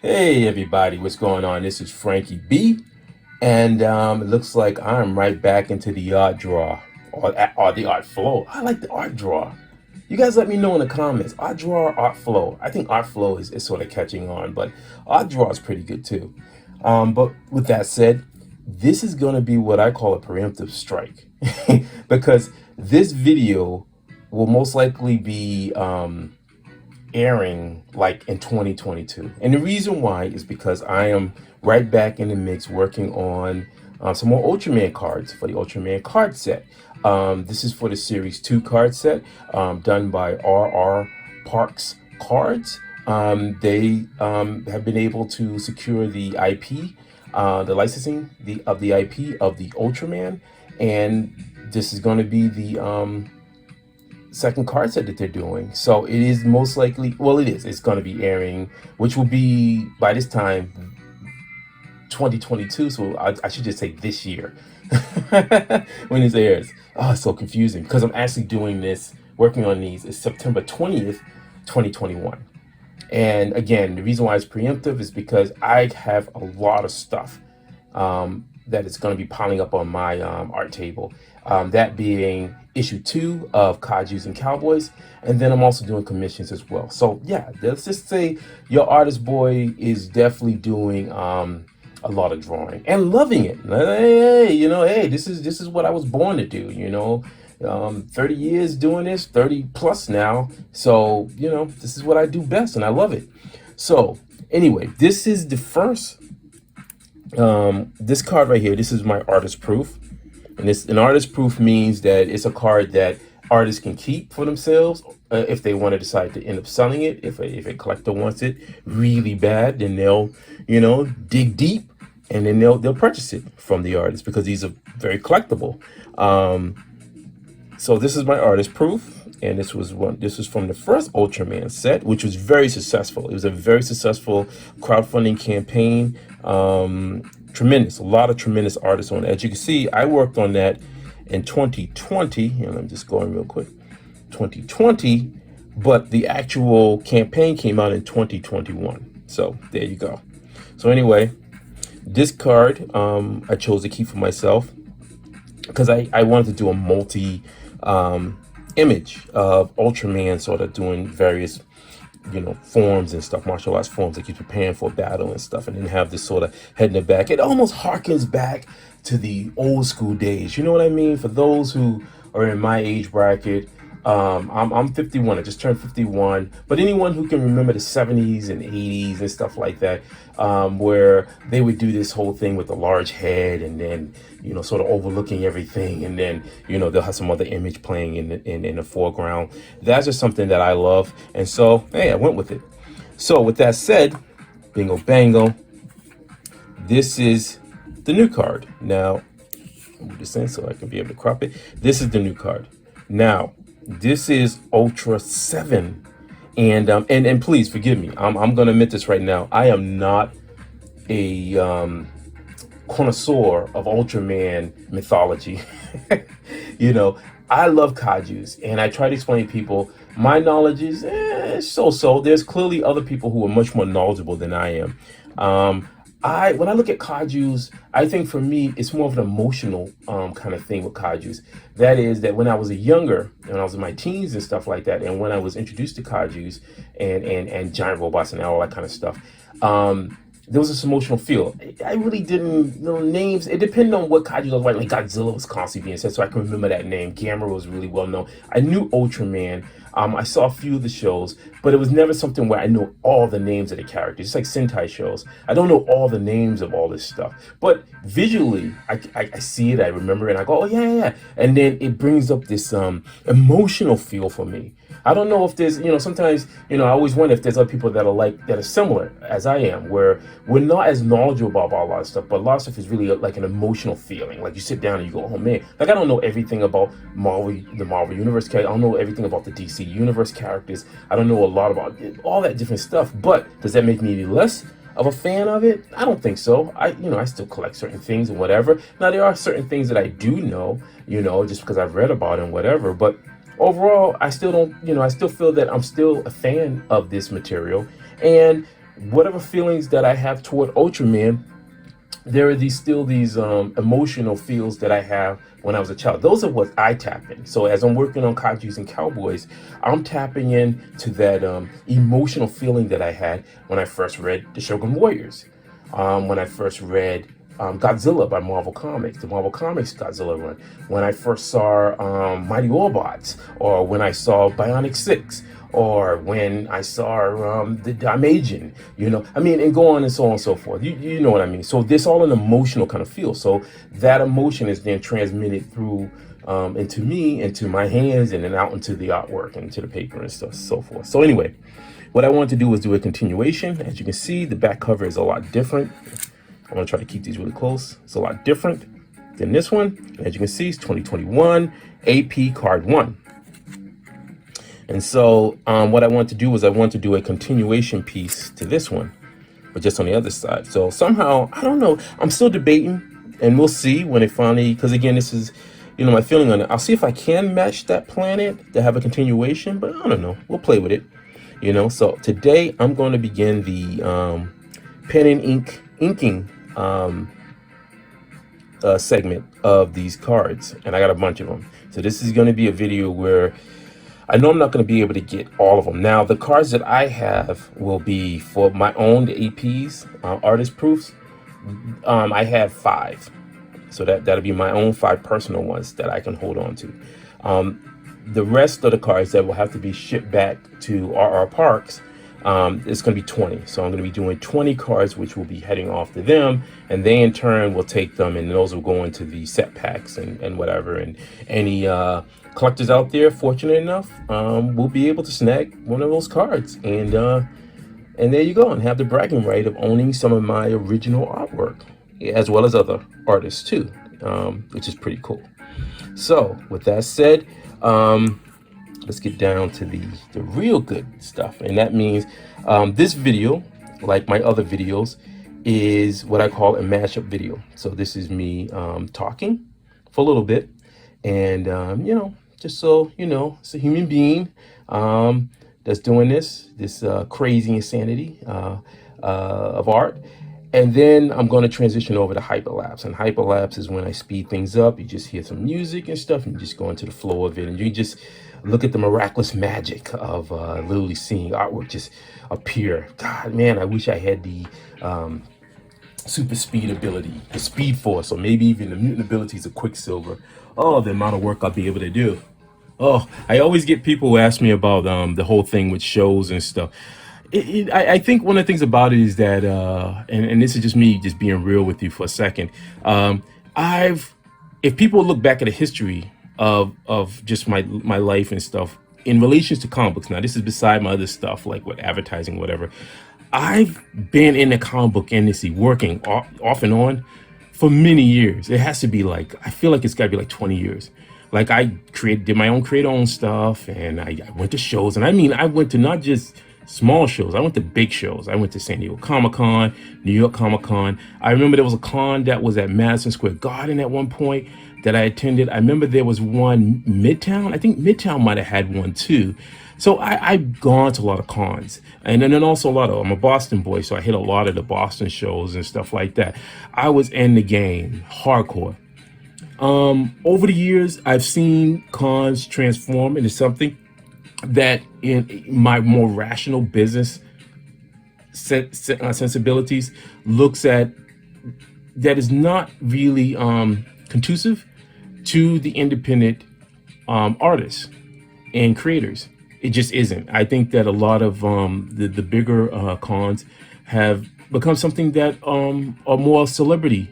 Hey everybody, what's going on? This is Frankie B, and it looks like I'm right back into the art drawer or the art flow. I like the art drawer. You guys let me know in the comments. Art drawer, art flow. I think art flow is sort of catching on, but art drawer is pretty good too. But with that said, this is going to be what I call a preemptive strike because this video will most likely be airing like in 2022. And the reason why is because I am right back in the mix working on some more Ultraman cards for the Ultraman card set. This is for the Series 2 card set done by RRPARKS Cards. They have been able to secure the IP, the licensing of the IP of the Ultraman, and this is going to be the second card set that they're doing. So it is most likely, well, it's going to be airing, which will be by this time 2022. So I should just say this year when this airs. Oh, it's so confusing because I'm actually doing this, working on these is September 20th, 2021. And again, the reason why it's preemptive is because I have a lot of stuff that is going to be piling up on my art table. That being issue 2 of Kaijus and Cowboys, and then I'm also doing commissions as well. So yeah, let's just say your artist boy is definitely doing a lot of drawing and loving it. Hey, hey, this is what I was born to do. 30 years doing this, 30 plus now. So this is what I do best, and I love it. So anyway, this is the first. This card right here, this is my artist proof. And an artist proof means that it's a card that artists can keep for themselves if they want to decide to end up selling it. If a collector wants it really bad, then they'll, dig deep and then they'll purchase it from the artist because these are very collectible. So this is my artist proof, and this was from the first Ultraman set, which was very successful. It was a very successful crowdfunding campaign. A lot of tremendous artists on it. As you can see, I worked on that in 2020, and I'm just going real quick, 2020, but the actual campaign came out in 2021. So there you go. So anyway, this card I chose to keep for myself because I wanted to do a multi image of Ultraman sort of doing various forms and stuff, martial arts forms, like he's preparing for battle and stuff, and then have this sort of head in the back. It almost harkens back to the old school days. You know what I mean? For those who are in my age bracket, I'm 51. I just turned 51. But anyone who can remember the 70s and 80s and stuff like that, where they would do this whole thing with the large head and then, sort of overlooking everything. And then, they'll have some other image playing in the foreground. That's just something that I love. And so, hey, I went with it. So with that said, bingo bango, this is the new card. Now, move this in so I can be able to crop it. This is the new card. Now, this is Ultra 7, and please forgive me. I'm gonna admit this right now. I am not a connoisseur of Ultraman mythology. I love kaijus, and I try to explain to people my knowledge is so. There's clearly other people who are much more knowledgeable than I am. When I look at kaijus, I think for me, it's more of an emotional kind of thing with kaijus. That is that when I was younger, when I was in my teens and stuff like that, and when I was introduced to kaijus and giant robots and all that kind of stuff, there was this emotional feel. I really didn't know names. It depended on what kaiju I was writing. Like Godzilla was constantly being said, so I can remember that name. Gamera was really well known. I knew Ultraman. I saw a few of the shows, but it was never something where I know all the names of the characters. It's like Sentai shows. I don't know all the names of all this stuff, but visually, I see it, I remember it, and I go, oh yeah. And then it brings up this emotional feel for me. I don't know if there's, sometimes, I always wonder if there's other people that are similar as I am, where we're not as knowledgeable about a lot of stuff, but a lot of stuff is really like an emotional feeling. Like you sit down and you go, oh man, like I don't know everything about the Marvel Universe characters. I don't know everything about the DC Universe characters. I don't know a lot about all that different stuff, but does that make me any less of a fan of it? I don't think so. I still collect certain things and whatever. Now there are certain things that I do know, just because I've read about it and whatever, but overall, I still don't, I still feel that I'm still a fan of this material. And whatever feelings that I have toward Ultraman, there are these emotional feels that I have when I was a child. Those are what I tap in. So as I'm working on kaijus and cowboys, I'm tapping in to that emotional feeling that I had when I first read the Shogun Warriors, when I first read Godzilla by Marvel Comics, the Marvel Comics Godzilla run, when I first saw Mighty Warbots, or when I saw Bionic 6, or when I saw the Dimagian, I mean, and go on and so on and so forth. You know what I mean? So there's all an emotional kind of feel. So that emotion is then transmitted through into me, into my hands, and then out into the artwork and into the paper and stuff, so forth. So anyway, what I wanted to do was do a continuation. As you can see, the back cover is a lot different. I'm gonna try to keep these really close. It's a lot different than this one. As you can see, it's 2021 AP Card 1. And so what I want to do is I want to do a continuation piece to this one, but just on the other side. So somehow, I don't know, I'm still debating, and we'll see when it finally, because again, this is, my feeling on it. I'll see if I can match that planet to have a continuation, but I don't know. We'll play with it, So today I'm going to begin the pen and ink inking segment of these cards, and I got a bunch of them. So this is going to be a video where I know I'm not going to be able to get all of them. Now, the cards that I have will be for my own APs, artist proofs. I have 5. So that'll be my own 5 personal ones that I can hold on to. The rest of the cards that will have to be shipped back to RRPARKS, it's going to be 20. So I'm going to be doing 20 cards, which will be heading off to them. And they, in turn, will take them, and those will go into the set packs and whatever. And any collectors out there fortunate enough will be able to snag one of those cards, and there you go, and have the bragging right of owning some of my original artwork, as well as other artists too, which is pretty cool. So with that said, let's get down to the real good stuff, and that means this video, like my other videos, is what I call a mashup video. So this is me talking for a little bit, and just so it's a human being that's doing this crazy insanity of art. And then I'm going to transition over to hyperlapse. And hyperlapse is when I speed things up. You just hear some music and stuff, and you just go into the flow of it, and you just look at the miraculous magic of literally seeing artwork just appear. God, man, I wish I had the super speed ability, the speed force, or maybe even the mutant abilities of Quicksilver. Oh, the amount of work I'll be able to do. Oh, I always get people who ask me about the whole thing with shows and stuff. I think one of the things about it is that, and this is just me just being real with you for a second. If people look back at the history of just my life and stuff in relations to comic books, now this is beside my other stuff like with advertising, whatever. I've been in the comic book industry working off and on for many years. It has to be like, I feel like it's got to be like 20 years. Like I did my own create-own stuff, and I went to shows, and I mean, I went to not just small shows, I went to big shows. I went to San Diego Comic-Con, New York Comic-Con. I remember there was a con that was at Madison Square Garden at one point that I attended. I remember there was one Midtown. I think Midtown might have had one too. So I've gone to a lot of cons, and then also I'm a Boston boy, so I hit a lot of the Boston shows and stuff like that. I was in the game hardcore. Over the years, I've seen cons transform into something that in my more rational business sensibilities looks at that is not really conducive to the independent artists and creators. It just isn't. I think that a lot of the bigger cons have become something that are more celebrity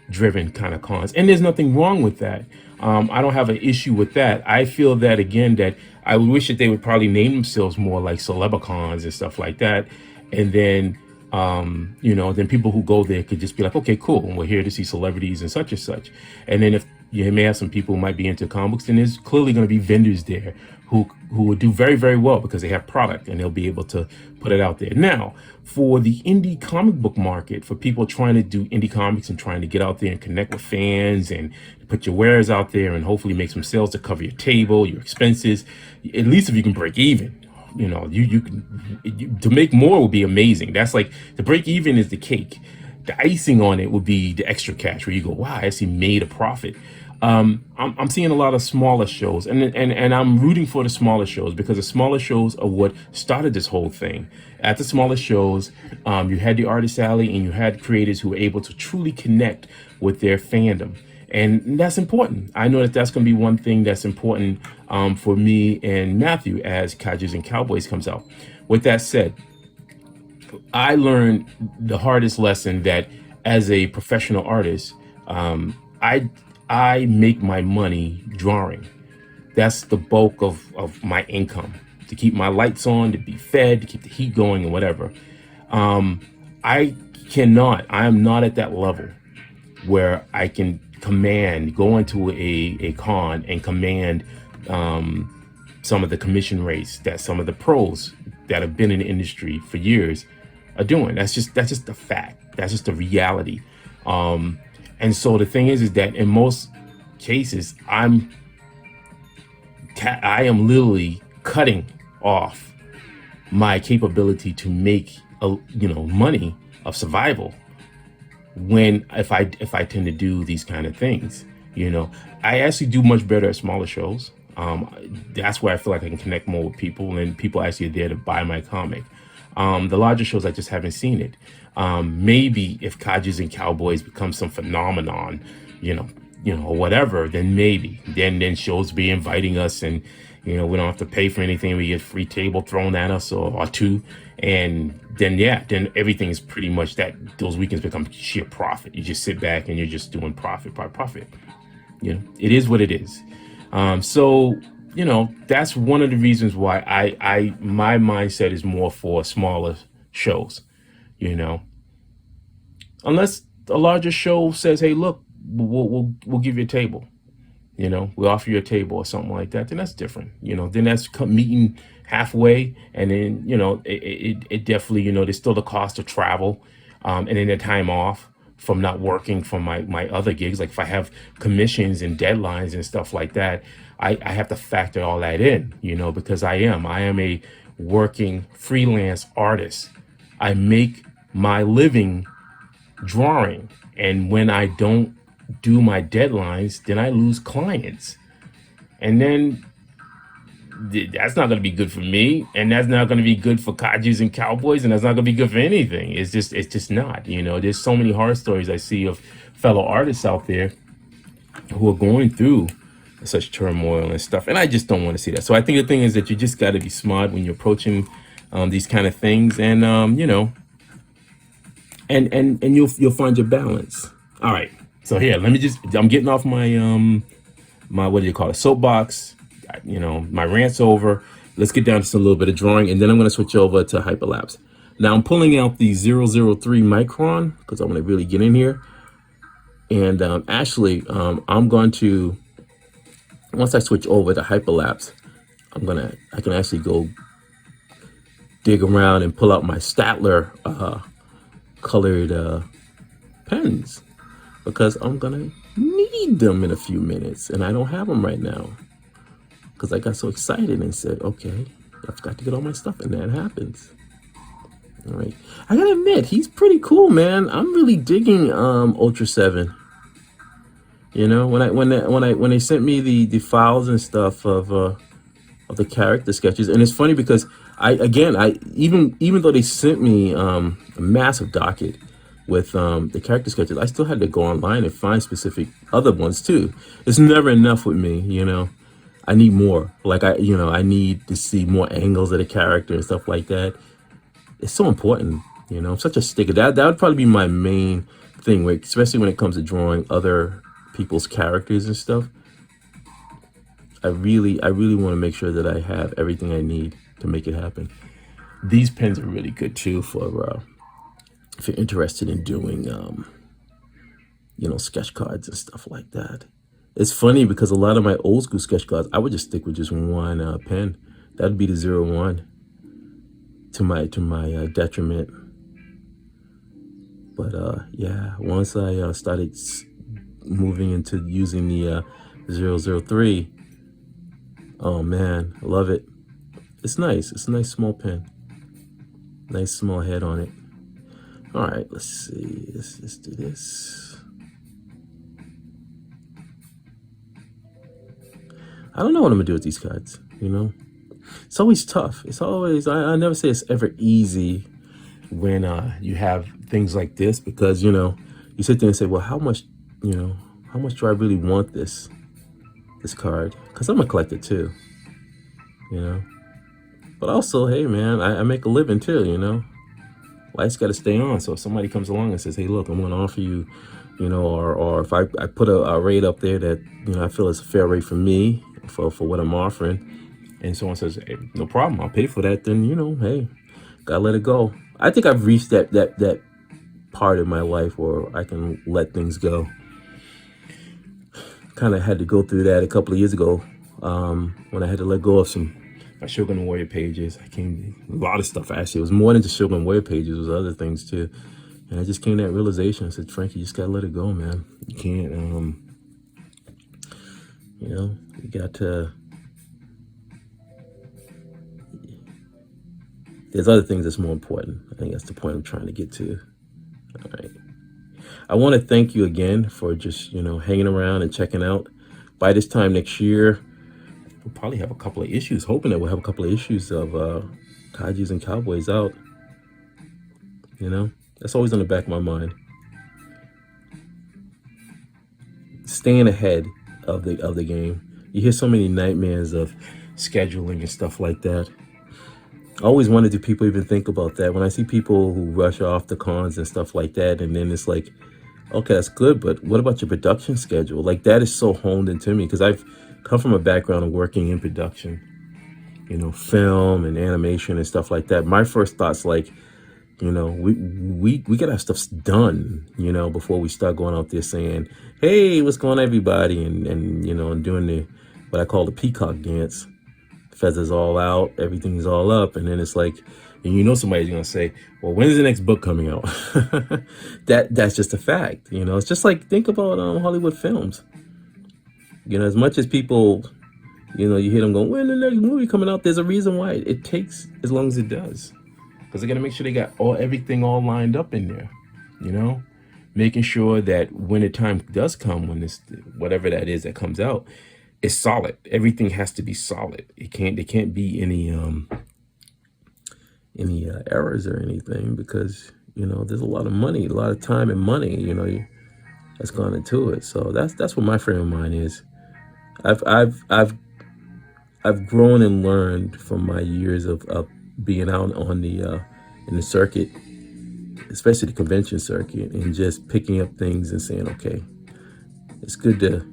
driven kind of cons, and there's nothing wrong with that. I don't have an issue with that. I feel that, again, that I wish that they would probably name themselves more like celebicons and stuff like that, and then then people who go there could just be like, okay, cool, and we're here to see celebrities and such. And then if you may have some people who might be into comic books, then there's clearly going to be vendors there who would do very, very well because they have product and they'll be able to put it out there. Now, for the indie comic book market, for people trying to do indie comics and trying to get out there and connect with fans and put your wares out there and hopefully make some sales to cover your table, your expenses, at least if you can break even. you know, to make more would be amazing. That's like the break even is the cake. The icing on it would be the extra cash where you go, wow, I actually made a profit. I'm seeing a lot of smaller shows, and I'm rooting for the smaller shows because the smaller shows are what started this whole thing. At the smaller shows, you had the artist alley and you had creators who were able to truly connect with their fandom. And that's important. I know that that's going to be one thing that's important for me and Matthew as Kaijus and Cowboys comes out. With that said, I learned the hardest lesson that as a professional artist, I make my money drawing. That's the bulk of my income, to keep my lights on, to be fed, to keep the heat going and whatever. I am not at that level where I can go into a con and command some of the commission rates that some of the pros that have been in the industry for years are doing. That's just a fact. That's just a reality. And so the thing is that in most cases, I am literally cutting off my capability to make money of survival if I tend to do these kind of things. I actually do much better at smaller shows. That's where I feel like I can connect more with people, and people actually are there to buy my comic. The larger shows, I just haven't seen it. Maybe if Kaijus and Cowboys become some phenomenon, or whatever, then maybe then shows be inviting us, and we don't have to pay for anything. We get free table thrown at us or two, and then everything is pretty much that. Those weekends become sheer profit. You just sit back and you're just doing profit by profit. It is what it is. So that's one of the reasons why my mindset is more for smaller shows. Unless a larger show says, hey, look, we'll give you a table. We'll offer you a table or something like that. Then that's different. Then that's meeting halfway, and then it definitely there's still the cost of travel, and then the time off from not working from my other gigs. Like if I have commissions and deadlines and stuff like that, I have to factor all that in, because I am a working freelance artist. I make my living drawing, and when I don't do my deadlines, then I lose clients, and then that's not going to be good for me, and that's not going to be good for Kaijus and Cowboys, and that's not going to be good for anything. It's just not. There's so many horror stories I see of fellow artists out there who are going through such turmoil and stuff, and I just don't want to see that. So I think the thing is that you just got to be smart when you're approaching these kind of things, and and you'll find your balance. All right. So here, I'm getting off my my what do you call it, soapbox. My rant's over. Let's get down to a little bit of drawing, and then I'm going to switch over to hyperlapse. Now I'm pulling out the 003 Micron because I want to really get in here. And actually, I'm going to, once I switch over to hyperlapse, I can actually go dig around and pull out my Staedtlar colored pens, because I'm gonna need them in a few minutes, and I don't have them right now because I got so excited and said, okay, I've got to get all my stuff, and that happens. All right, I gotta admit, he's pretty cool, man. I'm really digging Ultra 7. When they sent me the files and stuff of the character sketches, and it's funny because even though they sent me a massive docket with the character sketches, I still had to go online and find specific other ones too. It's never enough with me, I need more. Like I need to see more angles of the character and stuff like that. It's so important, I'm such a sticker. That would probably be my main thing, especially when it comes to drawing other people's characters and stuff. I really want to make sure that I have everything I need to make it happen. These pens are really good too for if you're interested in doing sketch cards and stuff like that. It's funny because a lot of my old school sketch cards, I would just stick with just one pen. That'd be the 01 to my detriment. But yeah, once I started moving into using the 003, oh man, I love it. it's nice. It's a nice small pen. Nice small head on it. All right, let's see. Let's do this. I don't know what I'm gonna do with these cards, you know? It's always tough. It's always, I never say it's ever easy when you have things like this, because, you know, you sit there and say, well, how much do I really want this card? Because I'm a collector too, you know? But also, hey man, I make a living too, you know? Life's got to stay on. So if somebody comes along and says, hey, look, I'm going to offer you, you know, or if I put a rate up there that, you know, I feel is a fair rate for me, for what I'm offering, and someone says, hey, no problem, I'll pay for that, then, you know, hey, gotta let it go. I think I've reached that part of my life where I can let things go. Kind of had to go through that a couple of years ago, when I had to let go of some my Shogun Warrior pages. A lot of stuff, actually. It was more than just Shogun Warrior pages. It was other things too. And I just came to that realization. I said, Frank, you just gotta let it go, man. You can't, you know, you got to, there's other things that's more important. I think that's the point I'm trying to get to. All right. I want to thank you again for just, you know, hanging around and checking out. By this time next year, we'll probably have a couple of issues, hoping that we'll have a couple of issues of Kaijus and Cowboys out. You know, that's always on the back of my mind. Staying ahead of the game. You hear so many nightmares of scheduling and stuff like that. I always wondered, do people even think about that? When I see people who rush off the cons and stuff like that, and then it's like, okay, that's good, but what about your production schedule? Like, that is so honed into me, because I've come from a background of working in production, you know, film and animation and stuff like that. My first thoughts, like, you know, we gotta have stuff done, you know, before we start going out there saying, hey, what's going on, everybody? And you know, and doing what I call the peacock dance. Feathers all out, everything's all up, and then it's like, and you know somebody's gonna say, well, when's the next book coming out? That's just a fact, you know. It's just like, think about Hollywood films. You know, as much as people, you know, you hear them going, when the next movie coming out, there's a reason why it takes as long as it does, because they're gonna make sure they got everything all lined up in there, you know, making sure that when the time does come, when this, whatever that is that comes out, it's solid. Everything has to be solid. There can't be any errors or anything, because, you know, there's a lot of money, a lot of time and money, you know, that's gone into it. So that's what my frame of mind is. I've grown and learned from my years of being out on the in the circuit, especially the convention circuit, and just picking up things and saying, okay, it's good to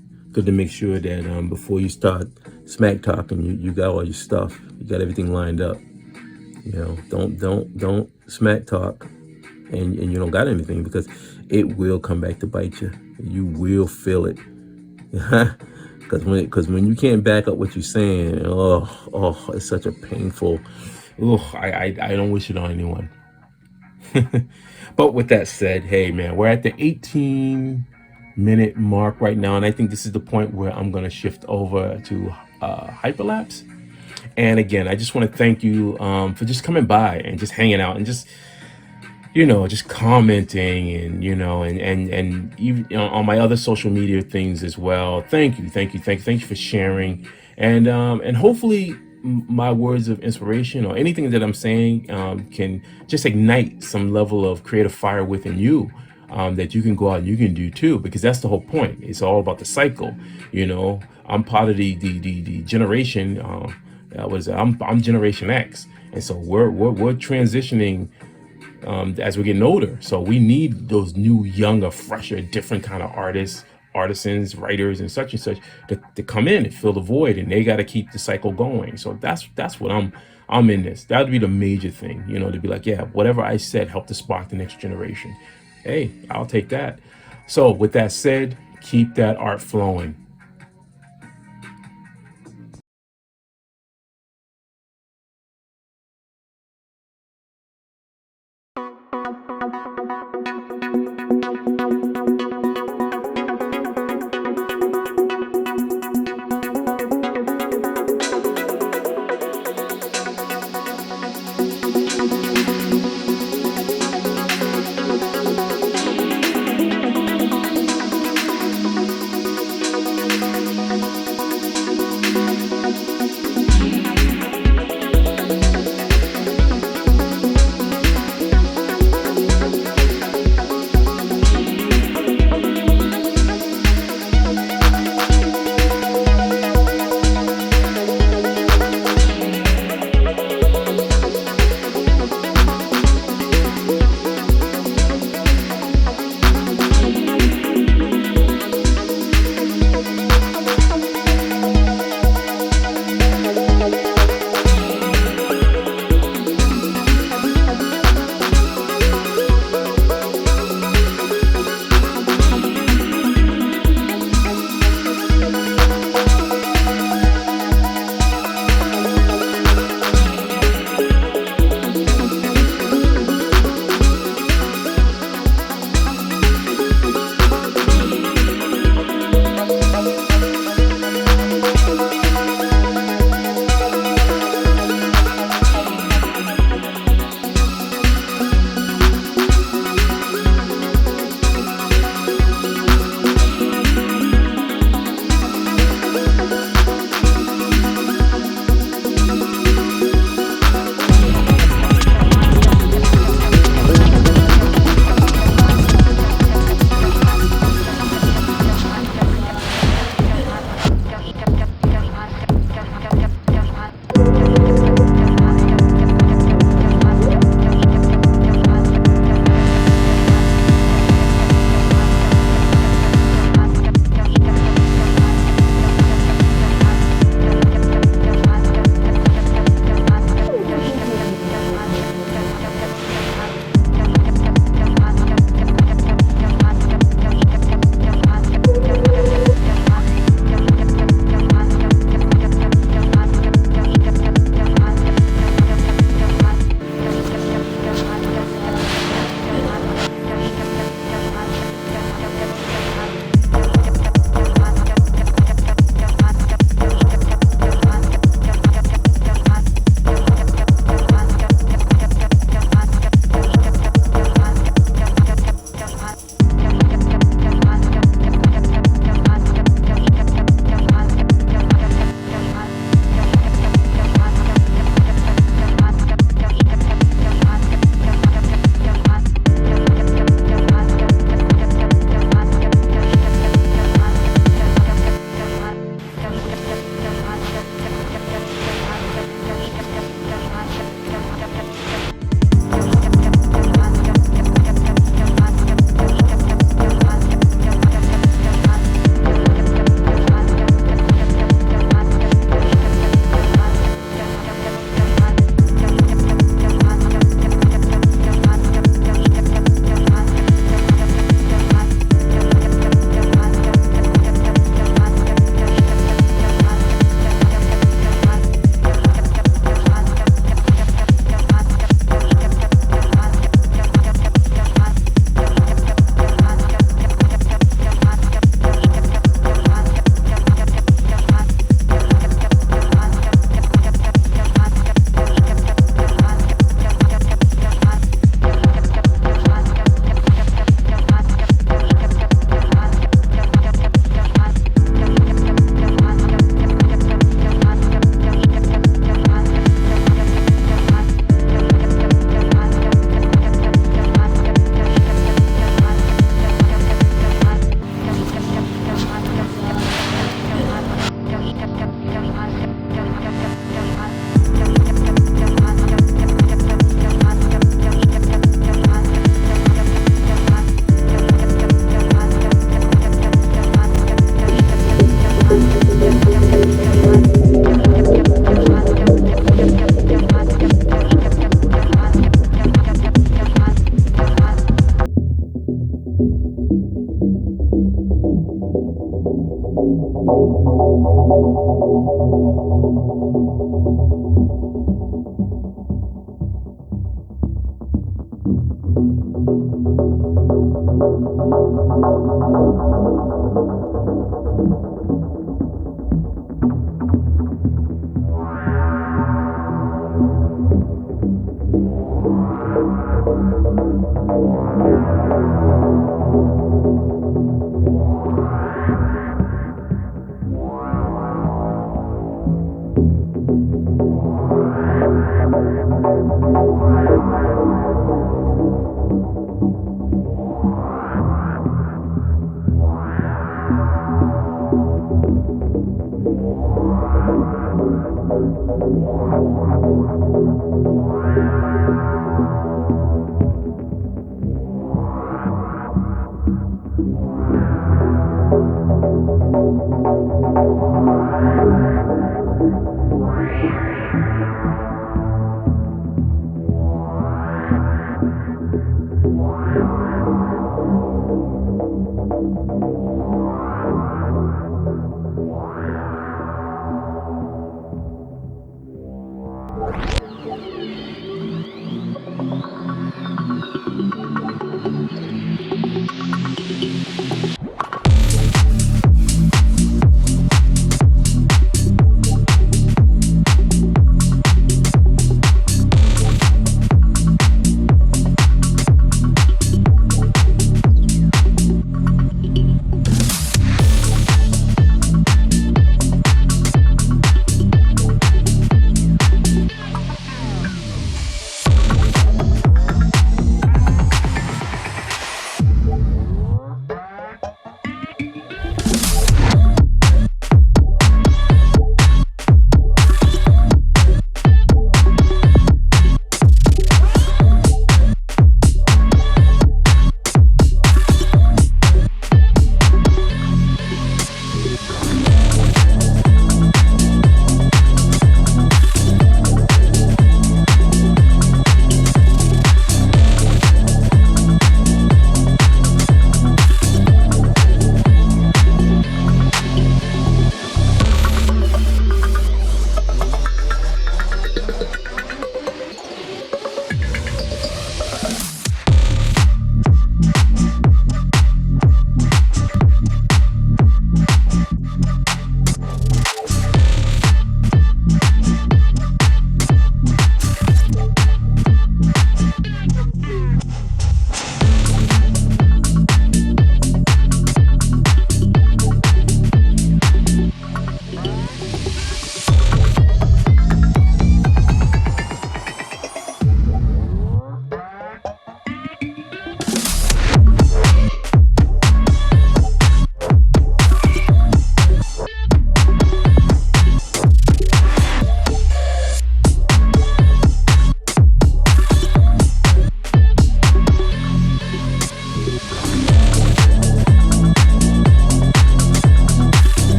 make sure that before you start smack talking, you got all your stuff, you got everything lined up. You know, don't smack talk and you don't got anything, because it will come back to bite you. You will feel it. Because when you can't back up what you're saying, oh, it's such a painful. I don't wish it on anyone. But with that said, hey man, we're at the 18-minute mark right now, and I think this is the point where I'm going to shift over to hyperlapse. And again, I just want to thank you for just coming by and just hanging out and just, you know, just commenting, and, you know, and even, you know, on my other social media things as well. Thank you for sharing, and hopefully my words of inspiration or anything that I'm saying can just ignite some level of creative fire within you, that you can go out and you can do too, because that's the whole point. It's all about the cycle. You know, I'm part of the generation. I'm Generation X, and so we're transitioning as we're getting older. So we need those new, younger, fresher, different kind of artists, artisans, writers, and such to come in and fill the void, and they got to keep the cycle going. So that's what I'm in this. That would be the major thing, you know, to be like, yeah, whatever I said helped to spark the next generation. Hey, I'll take that. So with that said, keep that art flowing.